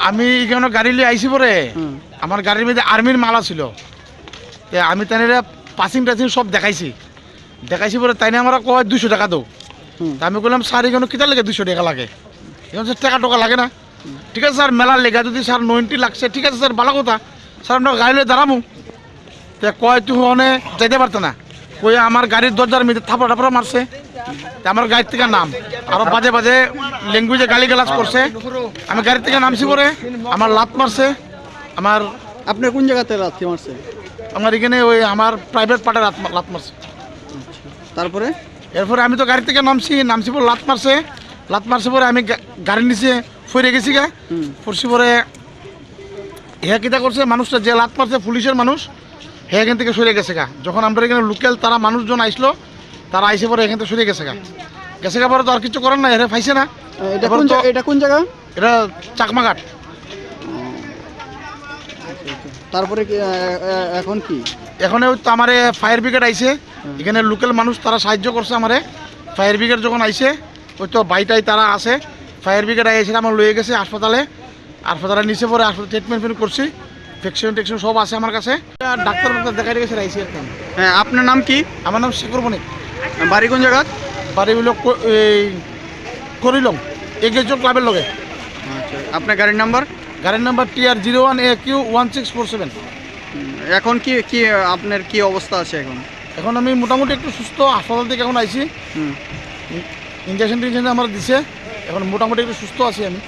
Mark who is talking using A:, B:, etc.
A: আমি এখানে গাড়ি লিয়ে আইসি পরে আমার গাড়ির মধ্যে আর্মির মালা ছিল, আমি তাই পাসিং টাসিং সব দেখাইছি পরে তাই আমরা কয় 200 টাকা দাও। তা আমি বললাম স্যার এখানে কিতা লাগে 200 টাকা লাগে, এখন স্যার টাকা টোকা লাগে না। ঠিক আছে স্যার মেলার লেগা যদি স্যার 90 লাগছে, ঠিক আছে স্যার ভালো কথা, স্যার আমরা গাড়ি লিয়ে দাঁড়াবো। তো কয় তুই ওখানে যাইতে পারতো না, কই আমার গাড়ির দরজার মধ্যে থাপড়া মারছে। আমার গাড়ি থেকে নাম আরো বাজে বাজে ল্যাঙ্গুয়েজে গালি গালাজ করছে। আমি গাড়ি থেকে নামছি পরে আমার লাত মারছে। আমার
B: আপনার কোন জায়গাতে লাথি মারছে?
A: আমার এখানে ওই আমার প্রাইভেট পার্টে লাত মারছে।
B: তারপরে
A: এরপরে আমি তো গাড়ি থেকে নামছি পরে লাত মারছে পরে আমি গাড়ির নিচে ফিরে গেছি গা। পড়ছি পরে হ্যাঁ কিতা করছে, মানুষটা যে লাত মারছে পুলিশের মানুষ, হ্যাঁ এখান থেকে সরে গেছে গা। যখন আমরা এখানে লোকাল তারা মানুষজন আইসলো, তারা আইসে পরে এখান থেকে সরে গেছে গা পরে তো আর কিছু করার না, এরা পাইছে না।
B: এটা কোন জায়গা?
A: এটা চাকমাঘাট।
B: তারপরে এখন কি?
A: এখন তো আমার ফায়ার ব্রিগেড আইছে, এখানে লোকাল মানুষ তারা সাহায্য করছে আমারে। ফায়ার ব্রিগেড যখন আইছে ওই তো বাইটাই তারা আছে, ফায়ার ব্রিগেড আইসে আমার লয়ে গেছে হাসপাতালে নিচে পরে হাসপাতালে ট্রিটমেন্ট করছি, ভ্যাকসিন সব আছে আমার কাছে। ডাক্তার দেখাই গেছে আইসি এখন।
B: হ্যাঁ, আপনার নাম কি?
A: আমার নাম শেখর বণিক।
B: বাড়ি কোন জায়গা?
A: বাড়ি হলো এই করিলং এগেজো ক্লাবের লগে।
B: আচ্ছা, আপনার গাড়ির নাম্বার?
A: গাড়ির নাম্বার TR01AQ1647।
B: এখন কি আপনার কি অবস্থা আছে এখন?
A: এখন আমি মোটামুটি একটু সুস্থ, হাসপাতাল থেকে এখন আইছি, ইঞ্জেকশন আমার দিছে, এখন মোটামুটি একটু সুস্থ আছি আমি।